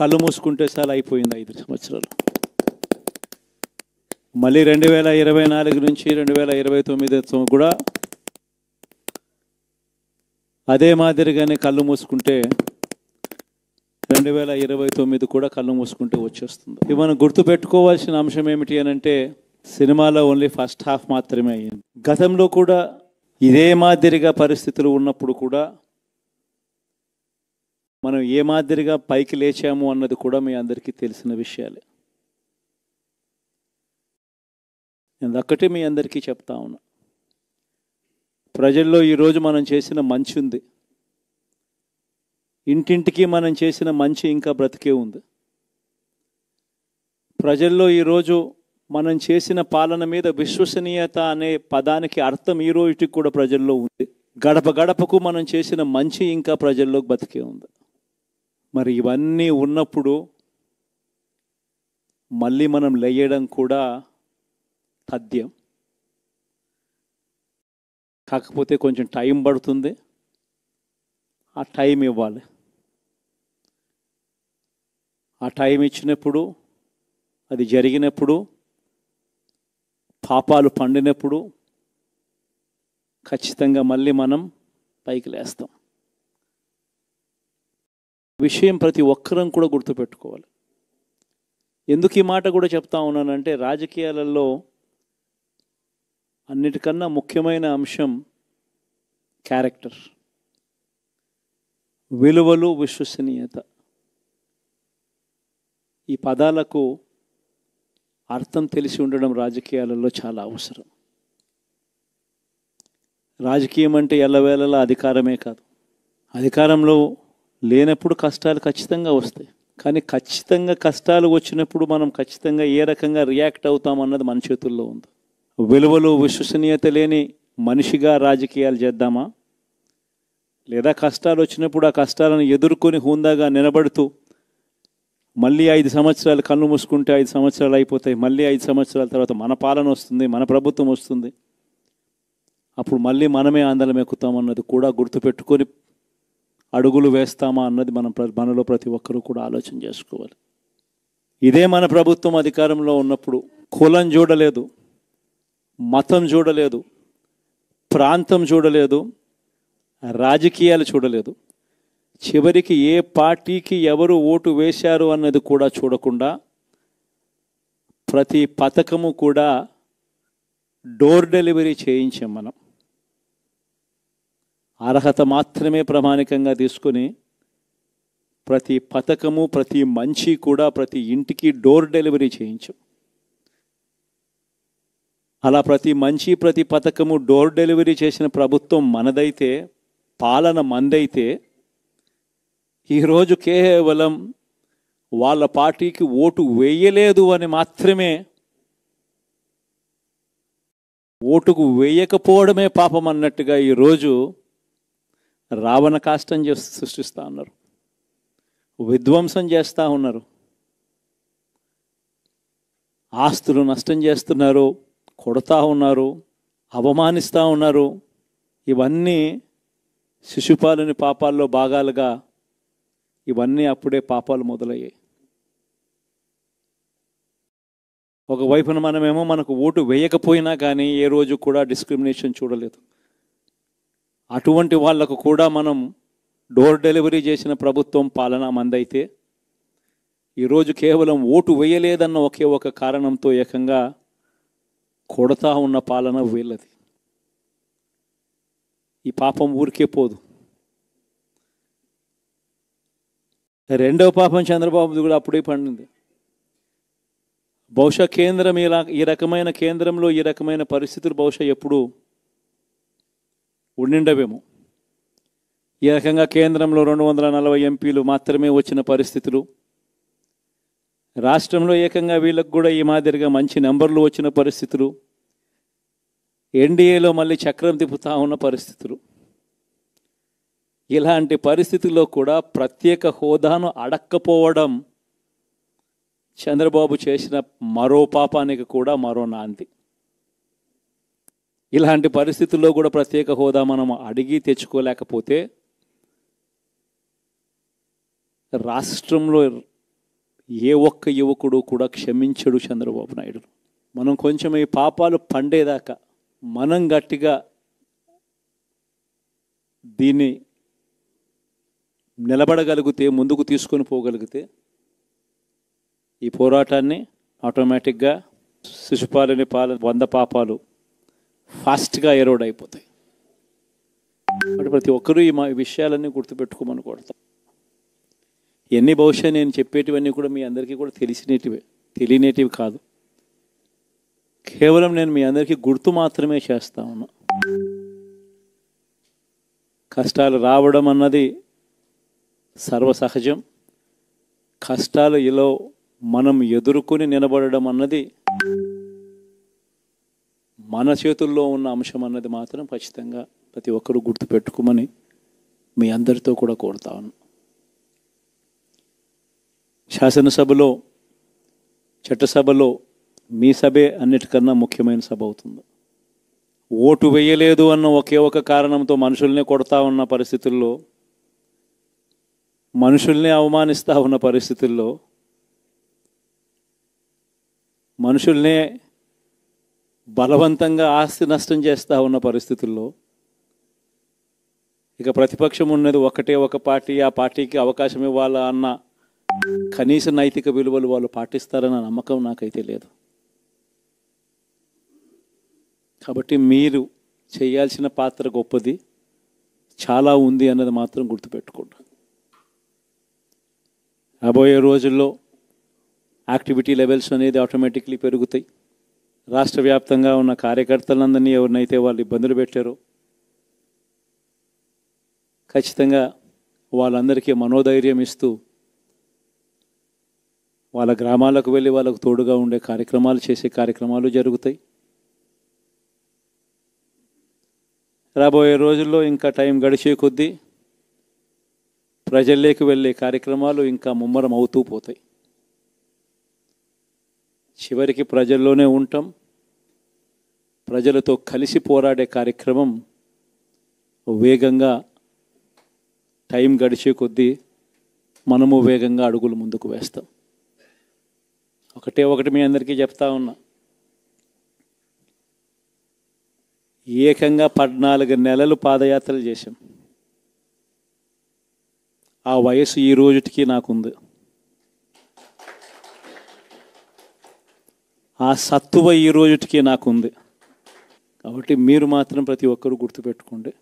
కళ్ళు మూసుకుంటే చాలా అయిపోయింది 5 సంవత్సరాలు. మళ్ళీ 2024 నుంచి 2029 కూడా అదే మాదిరిగానే కళ్ళు మూసుకుంటే 2029 కూడా కళ్ళు మూసుకుంటే వచ్చేస్తుంది. ఇది మనం గుర్తుపెట్టుకోవాల్సిన అంశం ఏమిటి అని అంటే, సినిమాలో ఓన్లీ ఫస్ట్ హాఫ్ మాత్రమే అయ్యింది. గతంలో కూడా ఇదే మాదిరిగా పరిస్థితులు ఉన్నప్పుడు కూడా మనం ఏ మాదిరిగా పైకి లేచాము అన్నది కూడా మీ అందరికీ తెలిసిన విషయాలే. నేను ఒక్కటే మీ అందరికీ చెప్తా ఉన్నా, ప్రజల్లో ఈరోజు మనం చేసిన మంచి ఉంది, ఇంటింటికి మనం చేసిన మంచి ఇంకా బ్రతికే ఉంది. ప్రజల్లో ఈరోజు మనం చేసిన పాలన మీద విశ్వసనీయత అనే పదానికి అర్థం ఈ రోజుకి కూడా ప్రజల్లో ఉంది. గడప గడపకు మనం చేసిన మంచి ఇంకా ప్రజల్లో బతికే ఉంది. మరి ఇవన్నీ ఉన్నప్పుడు మళ్ళీ మనం లేయడం కూడా తథ్యం. కాకపోతే కొంచెం టైం పడుతుంది, ఆ టైం ఇవ్వాలి. ఆ టైం ఇచ్చినప్పుడు, అది జరిగినప్పుడు, పాపాలు పండినప్పుడు ఖచ్చితంగా మళ్ళీ మనం పైకి లేస్తాం. విషయం ప్రతి ఒక్కరం కూడా గుర్తుపెట్టుకోవాలి. ఎందుకు ఈ మాట కూడా చెప్తా ఉన్నానంటే, రాజకీయాలలో అన్నిటికన్నా ముఖ్యమైన అంశం క్యారెక్టర్, విలువలు, విశ్వసనీయత. ఈ పదాలకు అర్థం తెలిసి ఉండడం రాజకీయాలలో చాలా అవసరం. రాజకీయం అంటే ఎల్లవేళలా అధికారమే కాదు. అధికారంలో లేనప్పుడు కష్టాలు ఖచ్చితంగా వస్తాయి, కానీ ఖచ్చితంగా కష్టాలు వచ్చినప్పుడు మనం ఖచ్చితంగా ఏ రకంగా రియాక్ట్ అవుతామన్నది మన చేతుల్లో ఉంది. విలువలు, విశ్వసనీయత లేని మనిషిగా రాజకీయాలు చేద్దామా, లేదా కష్టాలు వచ్చినప్పుడు ఆ కష్టాలను ఎదుర్కొని హుందాగా నిలబడుతూ మళ్ళీ 5 సంవత్సరాలు కళ్ళు మూసుకుంటే 5 సంవత్సరాలు అయిపోతాయి, మళ్ళీ 5 సంవత్సరాల తర్వాత మన పాలన వస్తుంది, మన ప్రభుత్వం వస్తుంది, అప్పుడు మళ్ళీ మనమే ఆందోళన ఎక్కుతామన్నది కూడా గుర్తుపెట్టుకొని అడుగులు వేస్తామా అన్నది మనలో ప్రతి ఒక్కరూ కూడా ఆలోచన చేసుకోవాలి. ఇదే మన ప్రభుత్వం అధికారంలో ఉన్నప్పుడు కులం చూడలేదు, మతం చూడలేదు, ప్రాంతం చూడలేదు, రాజకీయాలు చూడలేదు, చివరికి ఏ పార్టీకి ఎవరు ఓటు వేశారు అన్నది కూడా చూడకుండా ప్రతి పథకము కూడా డోర్ డెలివరీ చేయించాం. మనం అర్హత మాత్రమే ప్రామాణికంగా తీసుకొని ప్రతి పథకము, ప్రతి మంచి కూడా ప్రతి ఇంటికి డోర్ డెలివరీ చేయించాం. అలా ప్రతి మంచి, ప్రతి పథకము డోర్ డెలివరీ చేసిన ప్రభుత్వం మనదైతే, పాలన మందైతే, ఈరోజు కేవలం వాళ్ళ పార్టీకి ఓటు వేయలేదు అని మాత్రమే, ఓటుకు వేయకపోవడమే పాపం అన్నట్టుగా ఈరోజు రావణ కాష్టం సృష్టిస్తూ ఉన్నారు, విధ్వంసం చేస్తూ ఉన్నారు, ఆస్తులు నష్టం చేస్తున్నారు, కొడతా ఉన్నారు, అవమానిస్తూ ఉన్నారు. ఇవన్నీ శిశుపాలుని పాపాల్లో భాగాలుగా ఇవన్నీ అప్పుడే పాపాలు మొదలయ్యాయి. ఒకవైపున మనమేమో మనకు ఓటు వేయకపోయినా కానీ ఏ రోజు కూడా డిస్క్రిమినేషన్ చూడలేదు. అటువంటి వాళ్లకు కూడా మనం డోర్ డెలివరీ చేసిన ప్రభుత్వం పాలన మందైతే, ఈరోజు కేవలం ఓటు వేయలేదన్న ఒకే ఒక కారణంతో ఏకంగా కొడతా ఉన్న పాలన వీళ్ళది. ఈ పాపం ఊరికే పోదు. రెండవ పాపం చంద్రబాబుది కూడా అప్పుడే పండింది. బహుశా కేంద్రం ఈ రకమైన కేంద్రంలో ఈ రకమైన పరిస్థితులు బహుశా ఎప్పుడు ఉండిండవేమో. ఈ రకంగా కేంద్రంలో 240 ఎంపీలు మాత్రమే వచ్చిన పరిస్థితులు, రాష్ట్రంలో ఏకంగా వీళ్ళకు కూడా ఈ మాదిరిగా మంచి నెంబర్లు వచ్చిన పరిస్థితులు, ఎన్డీఏలో మళ్ళీ చక్రం తిప్పుతా ఉన్న పరిస్థితులు. ఇలాంటి పరిస్థితుల్లో కూడా ప్రత్యేక హోదాను అడక్కపోవడం చంద్రబాబు చేసిన మరో పాపానికి కూడా మరో నాంది. ఇలాంటి పరిస్థితుల్లో కూడా ప్రత్యేక హోదా మనం అడిగి తెచ్చుకోలేకపోతే రాష్ట్రంలో ఏ ఒక్క యువకుడు కూడా క్షమించడు చంద్రబాబు నాయుడు. మనం కొంచెం ఈ పాపాలు పండేదాకా మనం గట్టిగా దీన్ని నిలబడగలిగితే, ముందుకు తీసుకొని పోగలిగితే ఈ పోరాటాన్ని ఆటోమేటిక్గా శిశుపాలని 100 పాపాలు ఫాస్ట్గా ఎరోడ్ అయిపోతాయి. అంటే ప్రతి ఒక్కరూ ఈ విషయాలన్నీ గుర్తుపెట్టుకోమని కోరుతాం. ఎన్ని బహుశా నేను చెప్పేటివన్నీ కూడా మీ అందరికీ కూడా తెలియనేటివి కాదు. కేవలం నేను మీ అందరికీ గుర్తు మాత్రమే చేస్తా ఉన్నా. కష్టాలు రావడం అన్నది సర్వసహజం. కష్టాలు ఇలా మనం ఎదుర్కొని నిలబడడం అన్నది మన చేతుల్లో ఉన్న అంశం అన్నది మాత్రం ఖచ్చితంగా ప్రతి ఒక్కరూ గుర్తుపెట్టుకోమని మీ అందరితో కూడా కోరుతా ఉన్నాను. శాసనసభలో, చట్టసభలో మీ సభే అన్నిటికన్నా ముఖ్యమైన సభ అవుతుంది. ఓటు వేయలేదు అన్న ఒకే ఒక కారణంతో మనుషుల్నే కొడతా ఉన్న పరిస్థితుల్లో, మనుషుల్నే అవమానిస్తూ ఉన్న పరిస్థితుల్లో, మనుషుల్నే బలవంతంగా ఆస్తి నష్టం చేస్తూ ఉన్న పరిస్థితుల్లో ఇక ప్రతిపక్షం ఉన్నది ఒకటే ఒక పార్టీ, ఆ పార్టీకి అవకాశం ఇవ్వాలా అన్న కనీస నైతిక విలువలు వాళ్ళు పాటిస్తారన్న నమ్మకం నాకైతే లేదు. కాబట్టి మీరు చేయాల్సిన పాత్ర గొప్పది, చాలా ఉంది అన్నది మాత్రం గుర్తుపెట్టుకోండి. రాబోయే రోజుల్లో యాక్టివిటీ లెవెల్స్ అనేది ఆటోమేటిక్లీ పెరుగుతాయి. రాష్ట్ర వ్యాప్తంగా ఉన్న కార్యకర్తలందరినీ ఎవరినైతే వాళ్ళు ఇబ్బందులు పెట్టారో ఖచ్చితంగా వాళ్ళందరికీ మనోధైర్యం ఇస్తూ వాళ్ళ గ్రామాలకు వెళ్ళి వాళ్ళకు తోడుగా ఉండే చేసే కార్యక్రమాలు జరుగుతాయి. రాబోయే రోజుల్లో ఇంకా టైం గడిచే కొద్దీ ప్రజల్లోకి వెళ్ళే కార్యక్రమాలు ఇంకా ముమ్మరం అవుతూ పోతాయి. చివరికి ప్రజల్లోనే ఉంటాం. ప్రజలతో కలిసి పోరాడే కార్యక్రమం వేగంగా టైం గడిచే కొద్దీ మనము వేగంగా అడుగులు ముందుకు వేస్తాం. ఒకటి మీ అందరికీ చెప్తా ఉన్నా, ఏకంగా 14 నెలలు పాదయాత్రలు చేశాం. ఆ వయసు ఈ రోజుటికి నాకుంది. ఆ సత్తువ ఈ రోజుటికి నాకుంది. కాబట్టి మీరు మాత్రం ప్రతి ఒక్కరూ గుర్తుపెట్టుకోండి.